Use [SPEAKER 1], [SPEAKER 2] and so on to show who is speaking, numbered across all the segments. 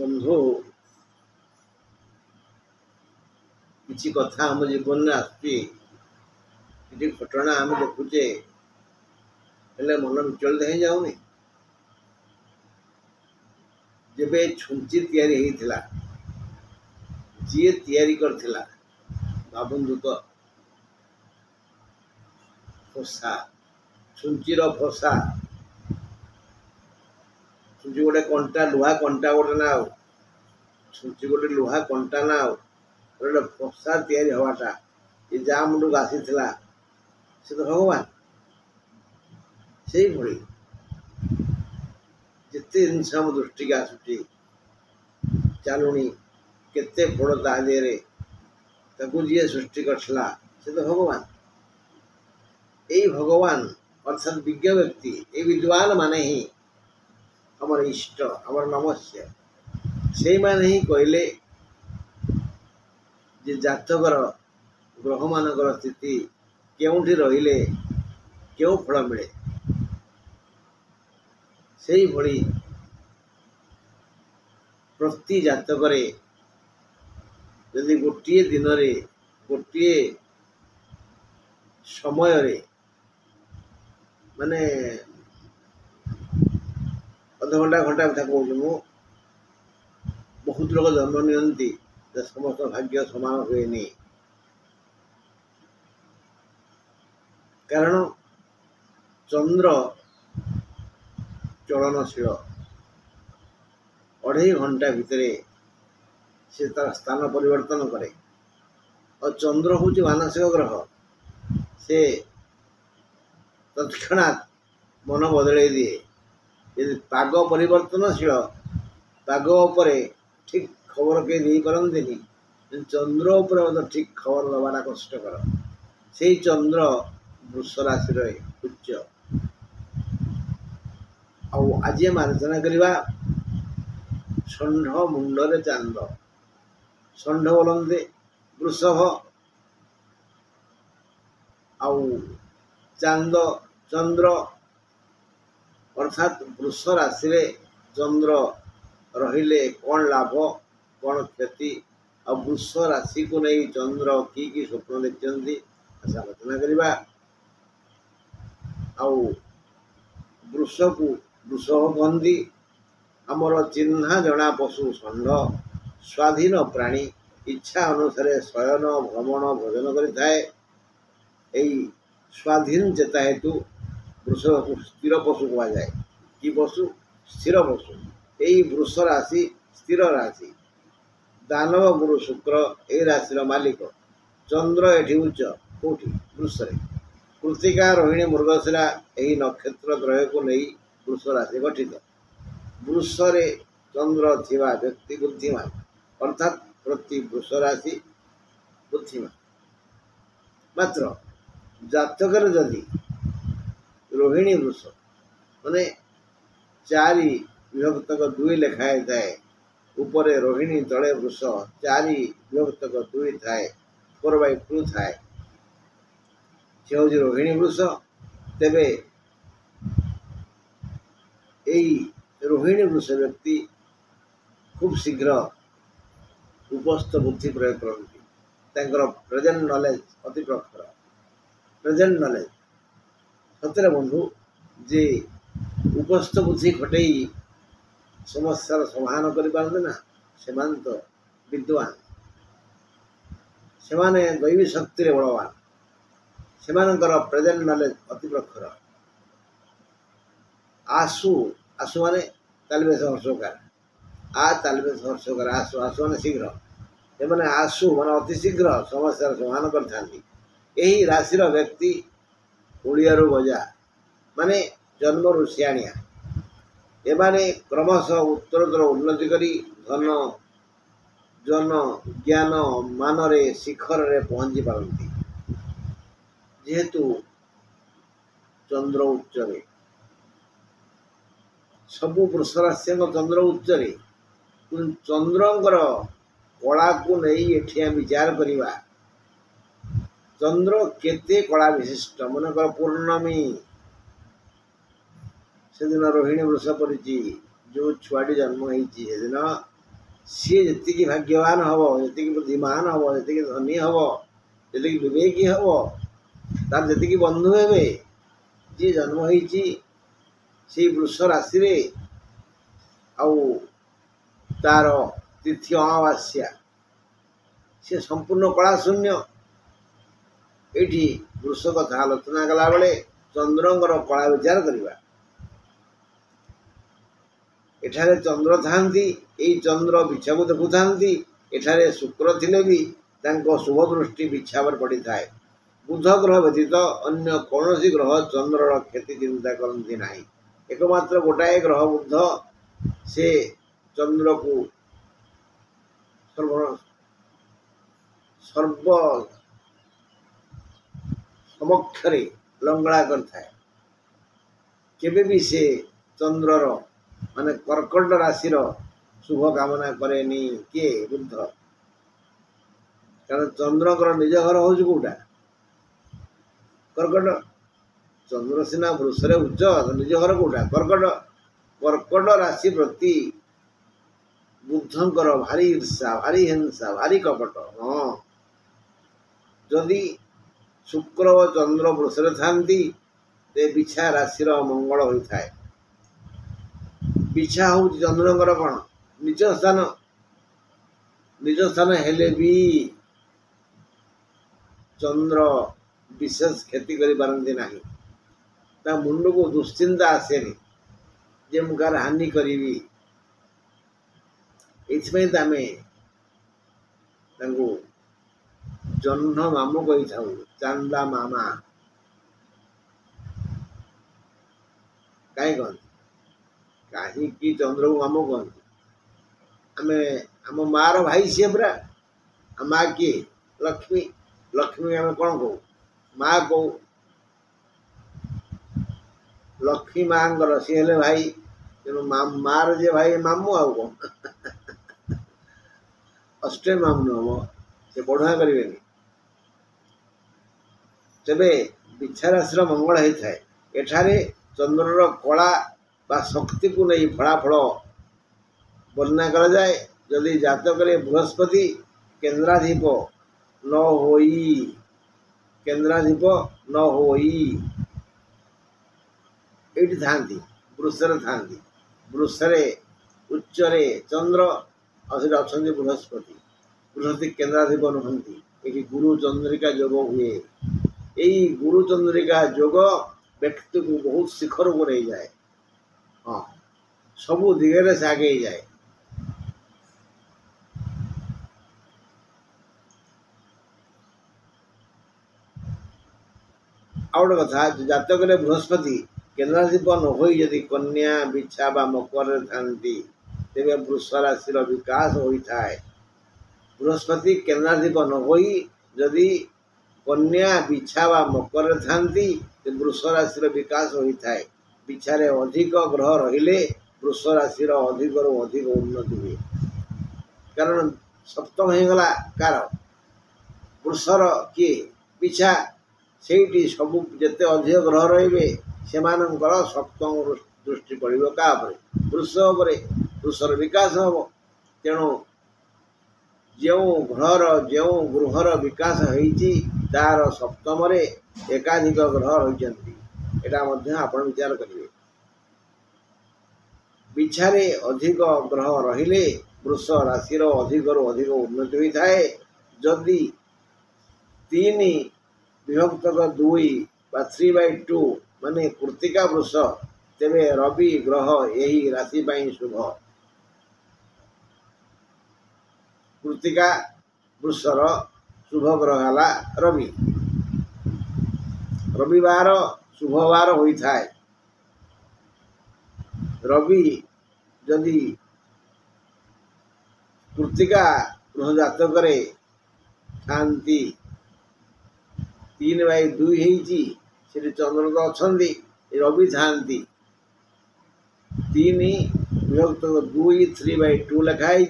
[SPEAKER 1] बंधु किसी कथा आम जीवन में आसुची किसी घटना आम देखुचे हेले मन विचलित हो जाऊनी। जेबे छुंची तैयारी होइथिला जी तैयारी करथिला भाबंतु तो फसा छुंचीर फसा छुंची गोटे कंटा लुहा कंटा गोटे ना छुंची गोटे लुहा कंटा ना गोटे फसा तैयारी हवाटा ये जा मुंड आसी से तो भगवान से भली जिते जिनस आम दृष्टि के आसूची चालुणी केते फल तादेरे ताकू जी सृष्टि करथिला से तो भगवान यही भगवान अर्थात विज्ञ व्यक्ति ये विद्वान माने ही हमर इष्ट हमर नमस्य से माने ही कहले जे जातकर ग्रह मानकर स्थिति केउठी रहिले केउ फल मिले से भली प्रति जातकरे यदि गोटे दिन गोटे समय माने अध घंटा घंटा कथा कहूँ मु बहुत लोग जन्म नियंती समस्त भाग्य समान हुए कारण चंद्र चलनशील अढ़ाई घंटा भितर से तार स्थान परिवर्तन करे और चंद्र हूँ मानसिक ग्रह से तत्क्षणात मन बदल दिए यदि पाग परिवर्तनशील पाग उपरे ठीक खबर के दे पारती चंद्र उपर ठीक खबर दबाटा कष्टकर से चंद्र वृष राशि उच्च आज आम आलोचना करवा षंढ मुंडरे चांद षंढ बोलते वृषभ चांद चंद्र अर्थात वृष राशि चंद्र रहिले कौन लाभ कौन क्षति आ वृष राशि को नहीं चंद्र कि स्वप्न देखते आलोचना करवा वृष को वृषभ कहती आमर चिन्हा जना पशु षंढ स्वाधीन प्राणी इच्छा अनुसार शयन भ्रमण भोजन करें स्वाधीन चेता हेतु वृषभ को स्थिर पशु कह जाए कि पशु स्थिर पशु यही वृष राशि स्थिर राशि दानव गुरु शुक्र यही राशि मालिक चंद्र एठी उच्च कौटी वृष कृतिका रोहिणी मृगशिरा यही नक्षत्र त्रय को नहीं वृष राशि गठित वृष चंद्र थिवा व्यक्ति बुद्धिमान अर्थात प्रति वृष राशि बुद्धिमान मात्र जातकर जदि रोहिणी वृष माने चारि विभक्तक दुई लेखाए थाए उपरे रोहिणी तले वृष चारि विभक्तक दुई थाए 4/2 थाए से हूँ रोहिणी वृष तेबे यही रोहिणी वृष व्यक्ति खूब शीघ्र उपस्थ बुद्धि प्रयोग करती प्रेजेंट नॉलेज अति प्रखर प्रेजेंट नॉलेज सतरे बंधु जे उपस्थ बुद्धि खटई समस्या समाधान कर तो विद्वान से दैवी शक्ति बलवान से प्रेजेंट नॉलेज अति प्रखर आसु आसु माने तालबेश हर्षकार तालबेश हर्षकार आसु आसु माने शीघ्र से आसु माने अति शीघ्र समस्या समाधान कर राशि व्यक्ति ओडियारू गजा माने जन्म सियाणिया एमाने क्रमशः उत्तरोत्तर उन्नति करी धन जन ज्ञान मानरे शिखर रे पहुँची पारती जेहेतु चंद्र उच्चरे सबु वृष राशि चंद्र उच्चरे चंद्रंकर कला को नहीं एठी विचार करवा चंद्र केते कला विशिष्ट मनकर पूर्णमी से दिन रोहिणी वृष पड़ी जो छुआटी जन्म होती सी जी भाग्यवान हम जी बुद्धिमान हम जी धनी हम जी विवेकी हम तार जी बंधु हे जी जन्म होती वृष राशि रे आउ तार तिथि अमावास्या से संपूर्ण कला शून्य ये वृष कथा आलोचना कला बेले चंद्रंगर कला विचार करवा एठारे चंद्र थांती यही चंद्र बिछा को देखु था एठारे शुक्र थिले भी तांको शुभ दृष्टि बिछा पर पड़ी थाए बुध ग्रह व्यतीत अन्य कौन ग्रह चंद्रर क्षति चिंता करती ना एकमात्र गोटाए ग्रह बुध से चंद्र को सर्व समक्षरे लंगड़ा करता केबे भी से चंद्रर माने कर्कट राशि शुभ कामना करेनी किए बुध कारण चंद्रकर निज घर हूँ कौटा कर्कट चंद्र सीना वृष उच्च निज घर कौटा कर्कट कर्कट राशि प्रति बुधंकर भारी ईर्षा भारी हिंसा भारी कपट हाँ जदि शुक्र और चंद्र वृष थांती बिछा राशि मंगल होता है बिछा हूँ चंद्रंकर कौन निज स्थान हेले भी चंद्र विशेष क्षति करि पारंती नाही ता मुंड को दुश्चिंता आसेनी जे मुखार हानि करी इतमें तामे तांको जन्म मामू कही था चांदा मामा कहीं कहते कहीं चंद्र को मामू कहते आमे आम मार भाई सी पूरा माँ किए लक्ष्मी लक्ष्मी आम कौन कौ माँ कौ लक्ष्मी माँ सी हेले भाई तेणु मार जे भाई मामू आउ कौन अष्टे मामू हम से बढ़ुआ करें तेबे बिछा राशि मंगल होता है एठारे चंद्रर कला बा शक्ति को नहीं फलाफल वर्णना करा जाए जदि जातक बृहस्पति केन्द्राधिप न होई केन्द्राधिप न होई एटी थांती वृषरे थांती वृषरे उच्चरे चंद्र और अच्छा बृहस्पति बृहस्पति केन्द्राधिप नुहंती ये गुरु चंद्रिका योग हुए यही गुरु चंद्रिका योग व्यक्ति को बहुत शिखर को नहीं जाए हाँ सबू दिगरे से आगे जाए आउट कथा जातक बृहस्पति केन्द्राधिप न हो यदि कन्या बिछा बा मकर थांती तेरे वृष राशि विकास होता है बृहस्पति केन्द्राधिप न हो यदि कन्या बिछा बा मकर थांती वृष राशि विकास होता है बिछारे अधिक ग्रह रहिले वृष राशि अधिक अधिक उन्नति हुए कारण सप्तम हो गला कार वृषर किए बिछा से सब जिते अधिक ग्रह रे से सप्तम दृष्टि पड़ो क्या वृष वृषर विकास हम तेणु जो ग्रहर जो गृहर विकास होती तार सप्तम एकाधिक ग्रह रही आपण विचार करेंगे बिछारे अधिक ग्रह रहिले वृष राशि अधिक अधिक उन्नति होता है जदि 3 विभक्तक 2 बा 3/2 माने कृत्तिका वृष तेरे रवि ग्रह यही राशि शुभ कृत्तिका वृषर शुभ ग्रह है रवि रविवार शुभवार होता है रवि जदि कृत्तिका ग्रह जातक थांती 3/2 से चंद्र तो अच्छा रवि थांती 3 विभक्त 2 3/2 लिखाई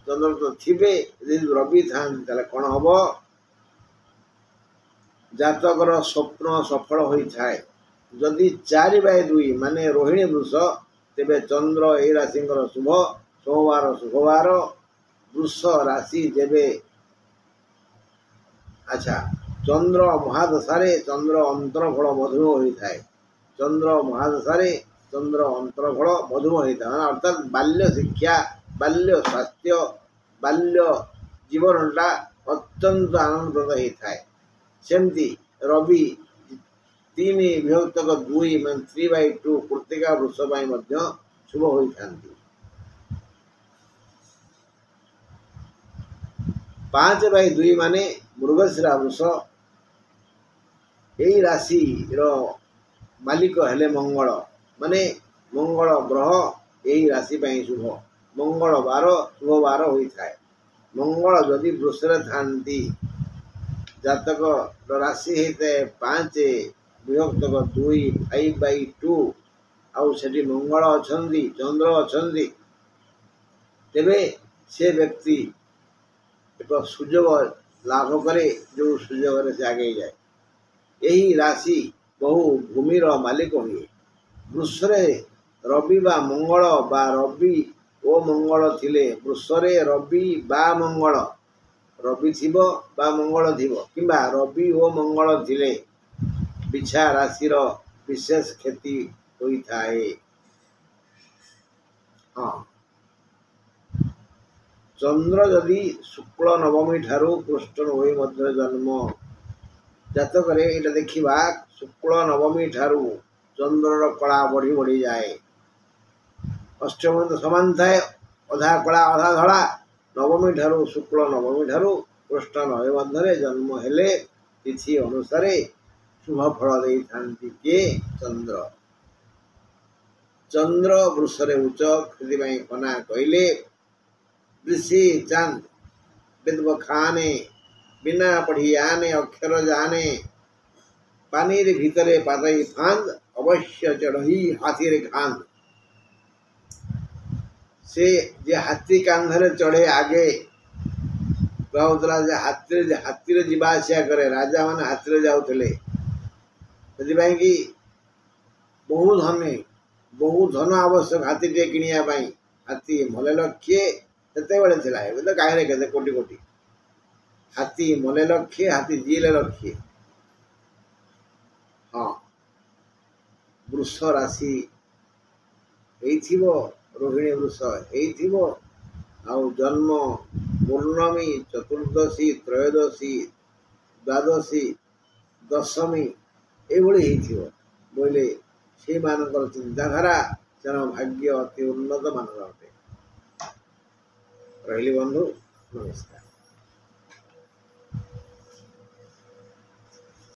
[SPEAKER 1] चंद्र तो थे रवि थांती कौन हम जातकर स्वप्न सफल होता है जदि 4/2 माने रोहिणी वृष तेरे चंद्र ए राशि शुभ सोमवार शुभवार वृष राशि जेबे अच्छा चंद्र महादशारे चंद्र अंतरफल मधुमेह होता है। चंद्र महादशारे चंद्र अंतरफल मधुमेह होता है अर्थात बाल्य शिक्षा बाल्य स्वास्थ्य बाल्य जीवनटा अत्यंत आनंदप्रद होता है। सेमती रवि 3 विभक्तक 2 मान 3/2 कृत्तिका वृष पाई मध्य शुभ होता। 5/2 माने मृगशिरा वृष यही राशि मालिक हेले मंगल माने मंगल ग्रह यही राशि पाई शुभ मंगल बार शुभ बार होता है। मंगल जदि वृषरे थांती जातक राशि होता है 5 विभक्तक 2 5/2 आउ सेठी मंगल अछंदी चंद्र अछंदी तेबे से व्यक्ति एक सुजोग लाभ करे जो सुजोग से आगे जाए। यही राशि बहु भूमिर मालिक हुए। वृषरे रवि बा मंगल बा रवि ओ मंगल थिले वृषरे रवि बा मंगल रवि थिब बा मंगल थिब किंबा रवि ओ मंगल थिले बिछा राशिर विशेष क्षति होता है। हाँ चंद्र जदि शुक्ल नवमी ठारू कृष्ण नवमी मध्य जन्म जातक ये देखा शुक्ल नवमी ठारू चंद्रर कला बढ़ी बढ़ी जाए। अष्टम तो समान थाए अधा कला अधा धड़ा नवमी ठारू शुक्ल नवमी ठारू कृष्ण नवमी मध्य जन्म हेले तिथि अनुसार शुभ फल दे थांती के चंद्र। चंद्र वृषरे उच्च कृति कना कहले ऋषि चांद विद्व खाने बिना पढ़ी आने अक्षर जाने पानीर भीतरे पातई फांद अवश्य चढ़ी हाथी रे खांद। से जे हाथी कांधरे चढ़े आगे कहला जे हाथी रे जीवा आसिया करे राजा माने हाथी रे जाउथले ସେଥିପାଇଁ कि बहु धन आवश्यक हाथी टे किनिया पाई हाथी मले लक्षे ସେତେବେଳେ ଥିଲା ଏବେ ତ କାହିଁରେ କେତେ କୋଟି କୋଟି हाथी मले लक्षे हाथी जीले लक्षे। हाँ वृष राशि रोहिणी वृष आउ जन्म पूर्णमी चतुर्दशी त्रयोदशी द्वादशी दशमी ये बोले से मानकर चिंताधारा तेना भाग्य अति उन्नत मानकर अटे। रही बंधु नमस्कार।